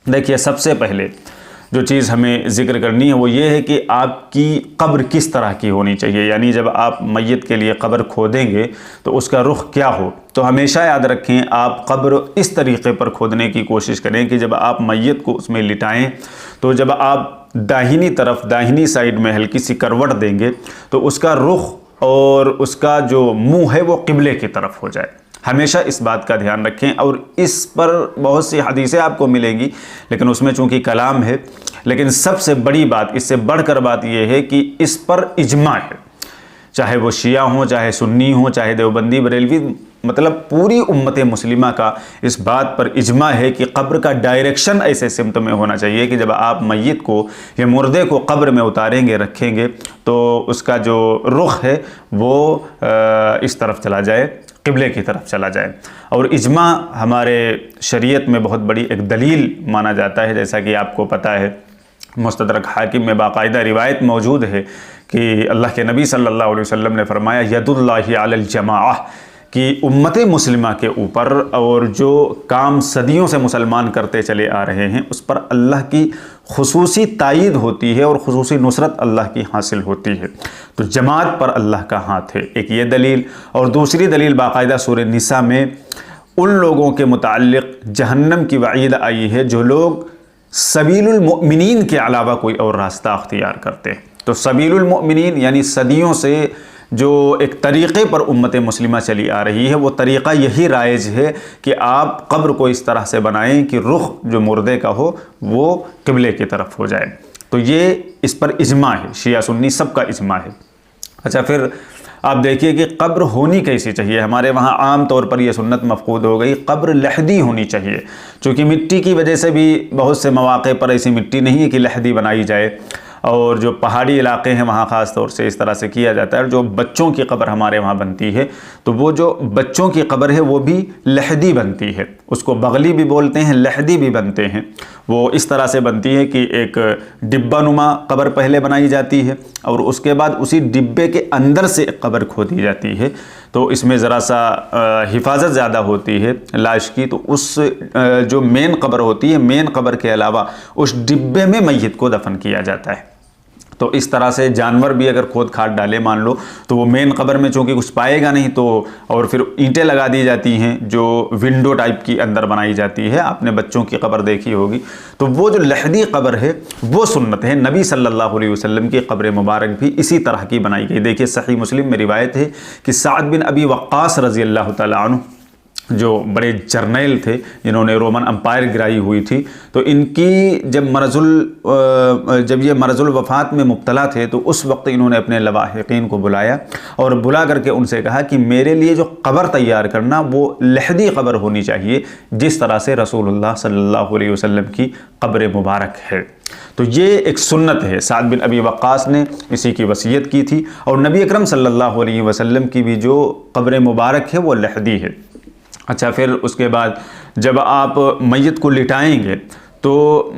देखिए, सबसे पहले जो चीज़ हमें ज़िक्र करनी है वो ये है कि आपकी कब्र किस तरह की होनी चाहिए। यानी जब आप मैयत के लिए कब्र खोदेंगे तो उसका रुख क्या हो। तो हमेशा याद रखें, आप कब्र इस तरीके पर खोदने की कोशिश करें कि जब आप मैयत को उसमें लिटाएं तो जब आप दाहिनी तरफ, दाहिनी साइड में हल्की सी करवट देंगे तो उसका रुख और उसका जो मुँह है वो क़िबले की तरफ हो जाए। हमेशा इस बात का ध्यान रखें। और इस पर बहुत सी हदीसें आपको मिलेंगी, लेकिन उसमें चूंकि कलाम है, लेकिन सबसे बड़ी बात, इससे बढ़कर बात यह है कि इस पर इजमा है। चाहे वो शिया हो, चाहे सुन्नी हो, चाहे देवबंदी, बरेलवी, मतलब पूरी उम्मत मुस्लिमा का इस बात पर इजमा है कि कब्र का डायरेक्शन ऐसे सिमत में होना चाहिए कि जब आप मैयत को या मुर्दे को कब्र में उतारेंगे, रखेंगे, तो उसका जो रुख है वो इस तरफ चला जाए, क़िबले की तरफ चला जाए। और इजमा हमारे शरीयत में बहुत बड़ी एक दलील माना जाता है। जैसा कि आपको पता है, मुस्तदरक हाकिम में बाकायदा रिवायत मौजूद है कि अल्लाह के नबी सल्लल्लाहु अलैहि वसल्लम ने फरमाया, यदुल्लाहि अलल जमाअह, कि उम्मत मुस्लिमा के ऊपर और जो काम सदियों से मुसलमान करते चले आ रहे हैं उस पर अल्लाह की खुसूसी तायीद होती है और खुसूसी नुसरत अल्लाह की हासिल होती है। तो जमात पर अल्लाह का हाथ है, एक ये दलील। और दूसरी दलील बाकायदा सूरह निसा में उन लोगों के मुताल्लिक़ जहन्नम की वईद आई है जो लोग सबीलुल मुमिनीन के अलावा कोई और रास्ता अख्तियार करते हैं। तो सबीलुल मुमिनीन यानी सदियों से जो एक तरीक़े पर उम्मत मुस्लिमा चली आ रही है, वो तरीक़ा यही राइज है कि आप कब्र को इस तरह से बनाएं कि रुख जो मुर्दे का हो वो क़िबले की तरफ हो जाए। तो ये इस पर इजमा है, शिया सुन्नी सबका इजमा है। अच्छा, फिर आप देखिए कि कब्र होनी कैसी चाहिए। हमारे वहाँ आम तौर पर यह सुन्नत मफकूद हो गई, कब्र लहदी होनी चाहिए। चूँकि मिट्टी की वजह से भी बहुत से मौक़े पर ऐसी मिट्टी नहीं है कि लहदी बनाई जाए, और जो पहाड़ी इलाके हैं वहाँ ख़ास तौर से इस तरह से किया जाता है। और जो बच्चों की कब्र हमारे वहाँ बनती है, तो वो जो बच्चों की कब्र है वो भी लहदी बनती है। उसको बगली भी बोलते हैं, लहदी भी बनते हैं। वो इस तरह से बनती है कि एक डिब्बा नुमा कब्र पहले बनाई जाती है और उसके बाद उसी डिब्बे के अंदर से कब्र खोदी जाती है। तो इसमें ज़रा सा हिफाजत ज़्यादा होती है लाश की। तो उस जो मेन कब्र होती है, मेन कब्र के अलावा उस डिब्बे में मैयत को दफन किया जाता है। तो इस तरह से जानवर भी अगर खोद खाद डाले मान लो, तो वो मेन कब्र में चूँकि कुछ पाएगा नहीं, तो और फिर ईंटें लगा दी जाती हैं जो विंडो टाइप की अंदर बनाई जाती है। आपने बच्चों की कब्र देखी होगी। तो वो जो लहदी कब्र है वो सुन्नत है। नबी सल्लल्लाहु अलैहि वसल्लम की कब्र मुबारक भी इसी तरह की बनाई गई। देखिए, सही मुस्लिम में रिवायत है कि साद बिन अबी वक्कास रज़ी अल्लाह तआला अन्हु, जो बड़े जर्नैल थे जिन्होंने रोमन अम्पायर गिराई हुई थी, तो इनकी जब ये मरजुल वफ़ात में मुब्तला थे तो उस वक्त इन्होंने अपने लवाहिकीन को बुलाया और बुला करके उनसे कहा कि मेरे लिए जो कब्र तैयार करना वो लहदी कब्र होनी चाहिए, जिस तरह से रसूलुल्लाह सल्लल्लाहु अलैहि वसल्लम की कब्र मुबारक है। तो ये एक सुन्नत है। साद बिन अबी वक्कास ने इसी की वसीयत की थी। और नबी अकरम सल्लल्लाहु अलैहि वसल्लम की भी जो कब्र मुबारक है वो लहदी है। अच्छा, फिर उसके बाद जब आप मैयत को लिटाएंगे तो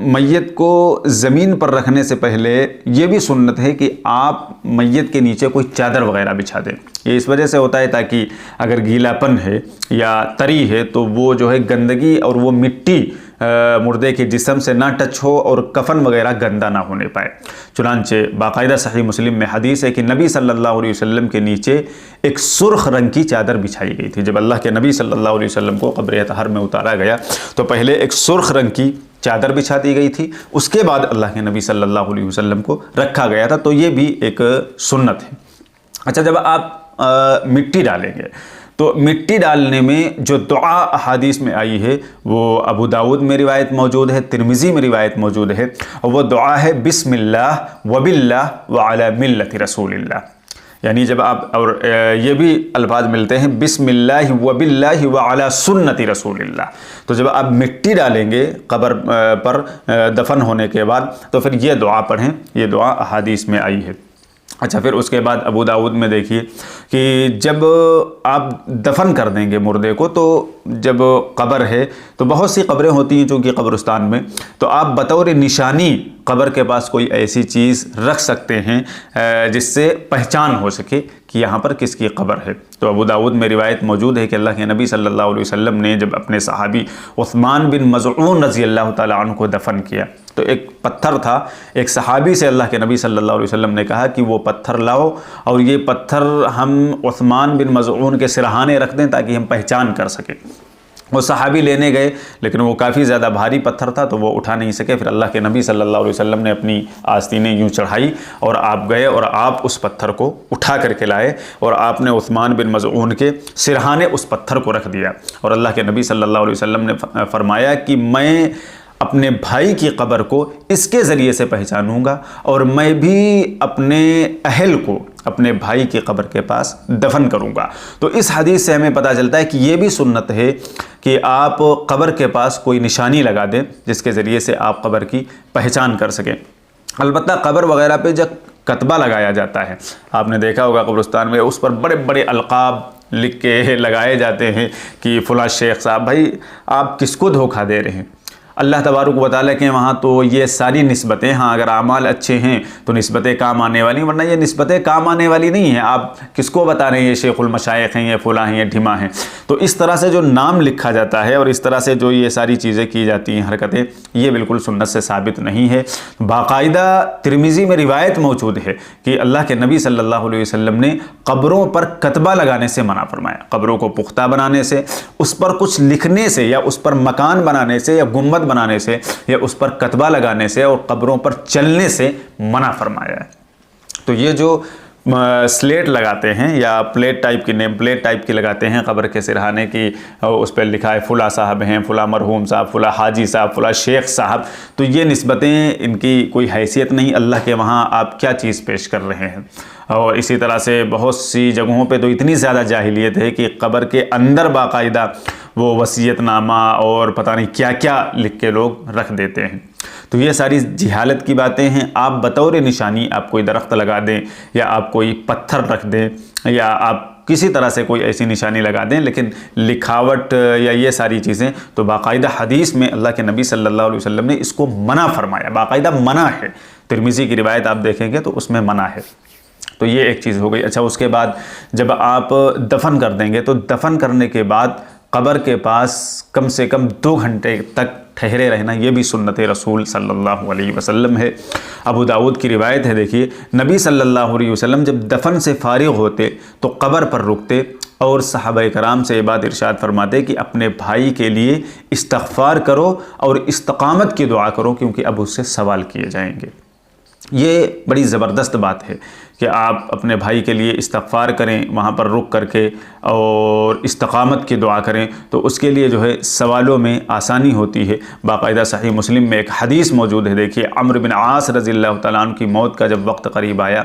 मैयत को ज़मीन पर रखने से पहले ये भी सुन्नत है कि आप मैयत के नीचे कोई चादर वगैरह बिछा दें। ये इस वजह से होता है ताकि अगर गीलापन है या तरी है तो वो जो है गंदगी और वो मिट्टी मुर्दे के जिस्म से ना टच हो और कफन वगैरह गंदा ना होने पाए। चुनांचे बाकायदा सही मुस्लिम में हदीस है कि नबी सल्लल्लाहु अलैहि वसल्लम के नीचे एक सुर्ख रंग की चादर बिछाई गई थी। जब अल्लाह के नबी सल्लल्लाहु अलैहि वसल्लम को कब्र तहर में उतारा गया तो पहले एक सुर्ख रंग की चादर बिछा दी गई थी, उसके बाद अल्लाह के नबी सल्लल्लाहु अलैहि वसल्लम को रखा गया था। तो ये भी एक सुन्नत है। अच्छा, जब आप मिट्टी डालेंगे तो मिट्टी डालने में जो दुआ अहादीस में आई है वो अबू दाऊद में रिवायत मौजूद है, तिरमिज़ी में रिवायत मौजूद है, और वो दुआ है बिस्मिल्लाह वबिल्लाह व अला मिल्लति रसूलिल्लाह। यानी जब आप, और ये भी अल्फाज मिलते हैं बिस्मिल्लाह वबिल्लाह व अला सुन्नति रसूलिल्लाह। तो जब आप मिट्टी डालेंगे कब्र पर दफन होने के बाद तो फिर ये दुआ पढ़ें। ये दुआ अहादीस में आई है। अच्छा, फिर उसके बाद अबू दाऊद में देखिए कि जब आप दफन कर देंगे मुर्दे को, तो जब कब्र है तो बहुत सी कब्रें होती हैं चूँकि कब्रिस्तान में, तो आप बतौर निशानी कब्र के पास कोई ऐसी चीज़ रख सकते हैं जिससे पहचान हो सके कि यहाँ पर किसकी कब्र है। तो अबू दाऊद में रिवायत मौजूद है कि अल्लाह के नबी सल्लल्लाहु अलैहि वसल्लम ने जब अपने सहाबी उस्मान बिन मज़ऊन रज़ी अल्लाह ताला अन्हु को दफन किया तो एक पत्थर था, एक सहाबी से अल्लाह के नबी सल्लल्लाहु अलैहि वसल्लम ने कहा कि वो पत्थर लाओ और ये पत्थर हम उस्मान बिन मज़ऊन के सिरहाने रख दें ताकि हम पहचान कर सकें। वो सहाबी लेने गए लेकिन वो काफ़ी ज़्यादा भारी पत्थर था तो वो उठा नहीं सके। फिर अल्लाह के नबी सल्लल्लाहु अलैहि वसल्लम ने अपनी आस्तीनें यूँ चढ़ाई और आप गए और आप उस पत्थर को उठा करके लाए और आपने उस्मान बिन मज़ऊन के सिरहाने उस पत्थर को रख दिया। और अल्लाह के नबी सल्लल्लाहु अलैहि वसल्लम ने फरमाया कि मैं अपने भाई की कब्र को इसके ज़रिए से पहचानूंगा और मैं भी अपने अहल को अपने भाई की कब्र के पास दफन करूंगा। तो इस हदीस से हमें पता चलता है कि ये भी सुन्नत है कि आप कब्र के पास कोई निशानी लगा दें जिसके ज़रिए से आप कब्र की पहचान कर सकें। अलबत्ता कब्र वगैरह पे जब कतबा लगाया जाता है, आपने देखा होगा कब्रिस्तान में उस पर बड़े बड़े अलक़ाब लिख के लगाए जाते हैं कि फ़लाँ शेख साहब। भाई आप किसको धोखा दे रहे हैं? अल्लाह तबारक व तआला के वहाँ तो ये सारी निस्बतें, हाँ अगर आमाल अच्छे हैं तो निस्बतें काम आने वाली, वरना ये निस्बतें काम आने वाली नहीं हैं। आप किसको बता रहे हैं ये शेखुल मशाइख हैं, ये फ़लाँ हैं, ये ढिमा हैं? तो इस तरह से जो नाम लिखा जाता है और इस तरह से जो ये सारी चीज़ें की जाती हैं, हरकतें, ये बिल्कुल सुन्नत से साबित नहीं है। बाकायदा तिरमिज़ी में रिवायत मौजूद है कि अल्लाह के नबी सल्लल्लाहु अलैहि वसल्लम ने कब्रों पर कतबा लगाने से मना फरमाया। कब्रों को पुख्ता बनाने से, उस पर कुछ लिखने से या उस पर मकान बनाने से या गुम्बद बनाने से या उस पर कतबा लगाने से और कब्रों पर चलने से मना फरमाया है। तो ये जो स्लेट लगाते हैं या प्लेट टाइप की, नेम प्लेट टाइप की लगाते हैं कब्र के सिरहाने की, उस पर लिखा है फ़ुला साहब हैं, फ़ुला मरहूम साहब, फ़ुला हाजी साहब, फ़ुला शेख साहब, तो ये निस्बतें, इनकी कोई हैसियत नहीं। अल्लाह के वहाँ आप क्या चीज़ पेश कर रहे हैं? और इसी तरह से बहुत सी जगहों पे तो इतनी ज़्यादा जाहिलियत है कि कब्र के अंदर बाकायदा वो वसीयतनामा और पता नहीं क्या क्या लिख के लोग रख देते हैं। तो ये सारी जिहालत की बातें हैं। आप बतौर निशानी आप कोई दरख्त लगा दें या आप कोई पत्थर रख दें या आप किसी तरह से कोई ऐसी निशानी लगा दें, लेकिन लिखावट या ये सारी चीज़ें तो बाकायदा हदीस में अल्लाह के नबी सल्लल्लाहु अलैहि वसल्लम ने इसको मना फरमाया, बाकायदा मना है। तिरमिज़ी की रिवायत आप देखेंगे तो उसमें मना है। तो ये एक चीज़ हो गई। अच्छा, उसके बाद जब आप दफन कर देंगे तो दफन करने के बाद कब्र के पास कम से कम 2 घंटे तक ठहरे रहना, ये भी सुन्नत रसूल सल्लल्लाहु अलैहि वसल्लम है। अबू दाऊद की रिवायत है, देखिए नबी सल्लल्लाहु अलैहि वसल्लम जब दफन से फारिग होते तो कब्र पर रुकते और सहाबा कराम से ये बात इरशाद फरमाते कि अपने भाई के लिए इस्तग़फ़ार करो और इस्तक़ामत की दुआ करो क्योंकि अब उससे सवाल किए जाएंगे। ये बड़ी ज़बरदस्त बात है कि आप अपने भाई के लिए इस्तग़फ़ार करें वहाँ पर रुक करके और इस्तक़ामत की दुआ करें, तो उसके लिए जो है सवालों में आसानी होती है। बाकायदा सही मुस्लिम में एक हदीस मौजूद है। देखिए अम्र बिन आस रज़ियल्लाहु तआला अन्हु की मौत का जब वक्त करीब आया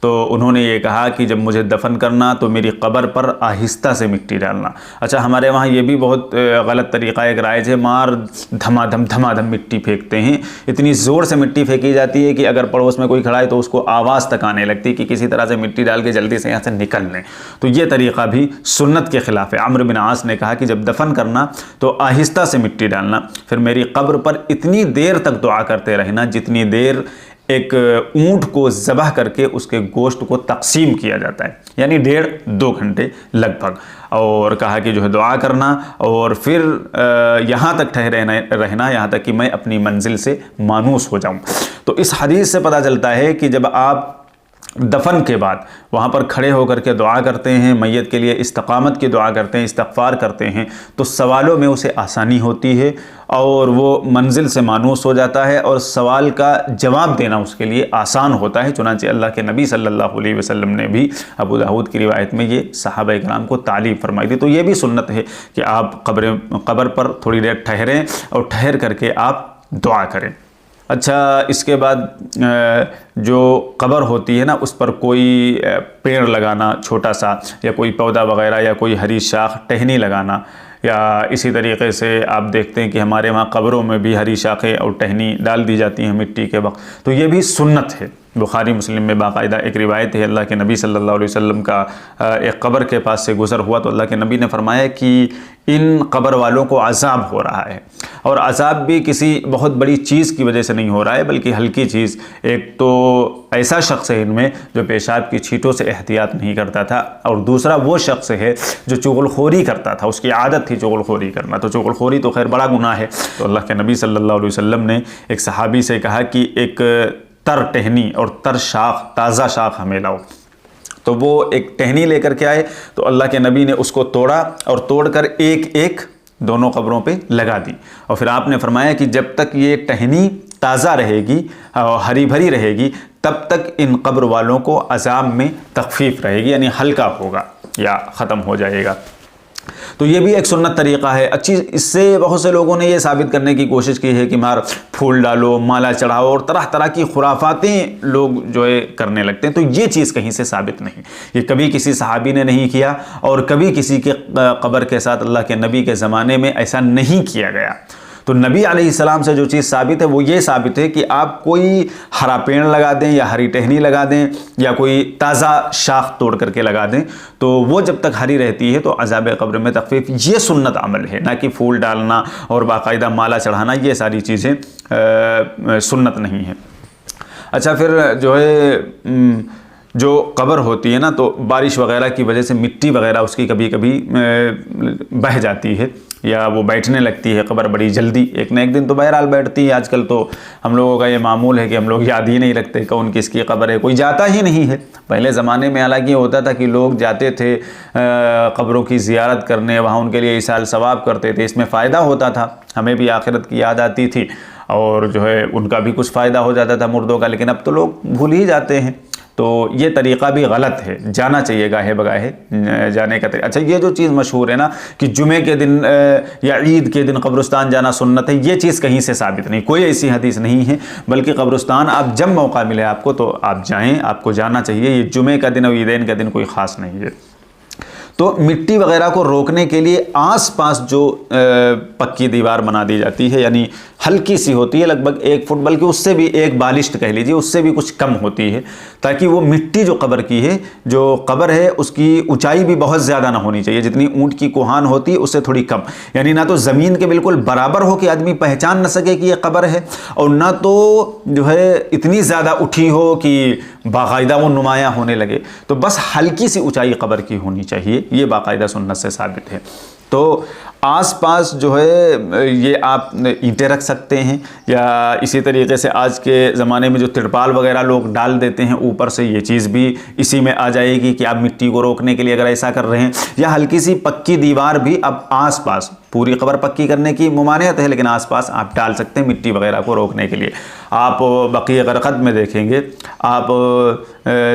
तो उन्होंने ये कहा कि जब मुझे दफन करना तो मेरी कब्र पर आहिस्ता से मिट्टी डालना। अच्छा, हमारे वहाँ ये भी बहुत गलत तरीक़ा एक राइज है, मार धमाधम मिट्टी फेंकते हैं। इतनी ज़ोर से मिट्टी फेंकी जाती है कि अगर पड़ोस में कोई खड़ा है तो उसको आवाज़ तक आने लगती है कि किसी तरह से मिट्टी डाल के जल्दी से यहाँ से निकल लें। तो ये तरीक़ा भी सुन्नत के ख़िलाफ़ है। अम्र बिन आस ने कहा कि जब दफन करना तो आहिस्ता से मिट्टी डालना, फिर मेरी कब्र पर इतनी देर तक दुआ करते रहना जितनी देर एक ऊँट को ज़बह करके उसके गोश्त को तकसीम किया जाता है, यानी 1.5-2 घंटे लगभग। और कहा कि जो है दुआ करना और फिर यहाँ तक ठहरे रहना यहाँ तक कि मैं अपनी मंजिल से मानूस हो जाऊँ। तो इस हदीस से पता चलता है कि जब आप दफन के बाद वहाँ पर खड़े होकर के दुआ करते हैं, मैयत के लिए इस्तक़ामत की दुआ करते हैं, इस्तग़फ़ार करते हैं, तो सवालों में उसे आसानी होती है और वो मंजिल से मानूस हो जाता है और सवाल का जवाब देना उसके लिए आसान होता है। चुनांचे अल्लाह के नबी सल्लल्लाहु अलैहि वसल्लम ने भी अबू दाऊद की रिवायत में ये सहाबा इकराम को तालीम फरमाई थी। तो ये भी सुन्नत है कि आप कब्र पर थोड़ी देर ठहरें और ठहर करके आप दुआ करें। अच्छा, इसके बाद जो कब्र होती है ना उस पर कोई पेड़ लगाना छोटा सा या कोई पौधा वगैरह या कोई हरी शाख टहनी लगाना, या इसी तरीके से आप देखते हैं कि हमारे वहाँ कब्रों में भी हरी शाखें और टहनी डाल दी जाती हैं मिट्टी के वक्त, तो ये भी सुन्नत है। बुखारी मुस्लिम में बाकायदा एक रिवायत है, अल्लाह के नबी सल्लल्लाहु अलैहि वसल्लम का एक कब्र के पास से गुज़र हुआ तो अल्लाह के नबी ने फरमाया कि इन कब्र वालों को अज़ाब हो रहा है, और अज़ाब भी किसी बहुत बड़ी चीज़ की वजह से नहीं हो रहा है बल्कि हल्की चीज़। एक तो ऐसा शख्स है इनमें जो पेशाब की छींटों से एहतियात नहीं करता था, और दूसरा वो शख्स है जो चुगलखोरी करता था, उसकी आदत थी चुगलखोरी करना। तो चुगलखोरी तो खैर बड़ा गुनाह है। तो अल्लाह के नबी सल्लल्लाहु अलैहि वसल्लम ने एक सहाबी से कहा कि एक तर टहनी और तर शाख, ताज़ा शाख हमें लाओ। तो वो एक टहनी लेकर के आए, तो अल्लाह के नबी ने उसको तोड़ा और तोड़कर एक एक दोनों कब्रों पे लगा दी। और फिर आपने फरमाया कि जब तक ये टहनी ताज़ा रहेगी और हरी भरी रहेगी तब तक इन कब्र वालों को अज़ाब में तखफीफ रहेगी, यानी हल्का होगा या ख़त्म हो जाएगा। तो ये भी एक सुन्नत तरीक़ा है। अच्छी, इससे बहुत से लोगों ने ये साबित करने की कोशिश की है कि मार फूल डालो, माला चढ़ाओ, और तरह तरह की खुराफातें लोग जो है करने लगते हैं। तो ये चीज़ कहीं से साबित नहीं, ये कभी किसी सहाबी ने नहीं किया और कभी किसी के कब्र के साथ अल्लाह के नबी के ज़माने में ऐसा नहीं किया गया। तो नबी अलैहिस्सलाम से जो चीज़ साबित है वो ये साबित है कि आप कोई हरा पेड़ लगा दें या हरी टहनी लगा दें या कोई ताज़ा शाख तोड़ करके लगा दें, तो वो जब तक हरी रहती है तो अज़ाब क़ब्र में तख़फ़ीफ़, ये सुन्नत अमल है, ना कि फूल डालना और बाकायदा माला चढ़ाना, ये सारी चीज़ें सुन्नत नहीं है। अच्छा, फिर जो है जो कब्र होती है ना, तो बारिश वगैरह की वजह से मिट्टी वगैरह उसकी कभी कभी बह जाती है या वो बैठने लगती है कब्र बड़ी जल्दी, एक न एक दिन तो बहरहाल बैठती है। आजकल तो हम लोगों का ये मामूल है कि हम लोग याद ही नहीं रखते कौन किसकी कब्र है, कोई जाता ही नहीं है। पहले ज़माने में हालांकि होता था कि लोग जाते थे कब्रों की ज़ियारत करने, वहाँ उनके लिए इसाल सवाब करते थे, इसमें फ़ायदा होता था, हमें भी आखिरत की याद आती थी और जो है उनका भी कुछ फ़ायदा हो जाता था मुर्दों का। लेकिन अब तो लोग भूल ही जाते हैं, तो ये तरीक़ा भी गलत है। जाना चाहिए गाहे बगाहे जाने का तरीका। अच्छा, ये जो चीज़ मशहूर है ना कि जुमे के दिन या ईद के दिन कब्रिस्तान जाना सुन्नत है, ये चीज़ कहीं से साबित नहीं, कोई ऐसी हदीस नहीं है। बल्कि कब्रिस्तान आप जब मौका मिले आपको तो आप जाएं, आपको जाना चाहिए। ये जुमे का दिन और ईदैन का दिन कोई ख़ास नहीं है। तो मिट्टी वगैरह को रोकने के लिए आसपास जो पक्की दीवार बना दी जाती है, यानी हल्की सी होती है, लगभग 1 फुट, बल्कि उससे भी एक बालिश्त कह लीजिए, उससे भी कुछ कम होती है, ताकि वो मिट्टी जो कब्र की है, जो कब्र है उसकी ऊंचाई भी बहुत ज़्यादा ना होनी चाहिए, जितनी ऊंट की कोहान होती है उससे थोड़ी कम, यानी ना तो ज़मीन के बिल्कुल बराबर हो कि आदमी पहचान न सके कि ये कब्र है, और ना तो जो है इतनी ज़्यादा उठी हो कि बाकायदा वो नुमायाँ होने लगे। तो बस हल्की सी ऊंचाई कब्र की होनी चाहिए, ये बाकायदा सुन्नत से साबित है। तो आसपास जो है ये आप ईंटें रख सकते हैं, या इसी तरीके से आज के ज़माने में जो तिरपाल वगैरह लोग डाल देते हैं ऊपर से, ये चीज़ भी इसी में आ जाएगी कि आप मिट्टी को रोकने के लिए अगर ऐसा कर रहे हैं। या हल्की सी पक्की दीवार भी अब आसपास, पूरी कब्र पक्की करने की मुमानियत है लेकिन आसपास आप डाल सकते हैं मिट्टी वगैरह को रोकने के लिए। आप बक़ीए ग़रक़द में देखेंगे, आप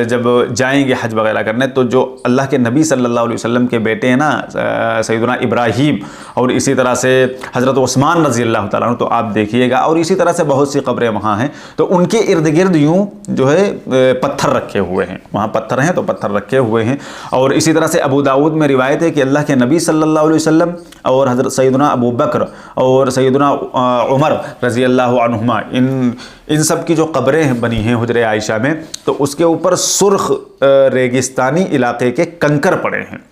जब जाएंगे हज वगैरह करने, तो जो अल्लाह के नबी सल्लल्लाहु अलैहि वसल्लम के बेटे हैं ना सैयदना इब्राहीम, और इसी तरह से हज़रत उस्मान रज़ी अल्लाह तआला अन्हु, तो आप देखिएगा, और इसी तरह से बहुत सी कब्रें वहाँ हैं, तो उनके इर्द गिर्द यूँ जो है पत्थर रखे हुए हैं, वहाँ पत्थर हैं तो पत्थर रखे हुए हैं। और इसी तरह से अबू दाऊद में रिवायत है कि अल्लाह के नबी सल्लल्लाहु अलैहि वसल्लम और हज़रत सैयदना अबू बकर और सैयदना उमर रज़ी अल्लाह अन्हुमा, इन सब की जो कब्रें बनी हैं हुजरे आयशा में, तो उसके ऊपर सुर्ख रेगिस्तानी इलाके के कंकर पड़े हैं।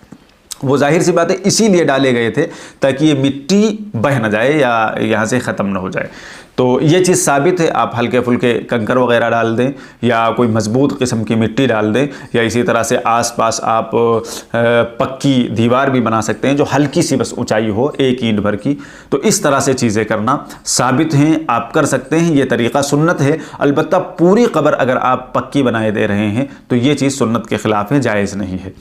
वो जाहिर सी बात है इसीलिए डाले गए थे ताकि ये मिट्टी बह न जाए या यहाँ से ख़त्म न हो जाए। तो ये चीज़ साबित है। आप हल्के फुल्के कंकर वगैरह डाल दें या कोई मज़बूत किस्म की मिट्टी डाल दें, या इसी तरह से आसपास आप पक्की दीवार भी बना सकते हैं जो हल्की सी बस ऊंचाई हो, 1 ईंट भर की। तो इस तरह से चीज़ें करना साबित हैं, आप कर सकते हैं, ये तरीक़ा सुन्नत है। अलबत्ता पूरी कब्र अगर आप पक्की बनाए दे रहे हैं तो ये चीज़ सुन्नत के ख़िलाफ़ है, जायज़ नहीं है।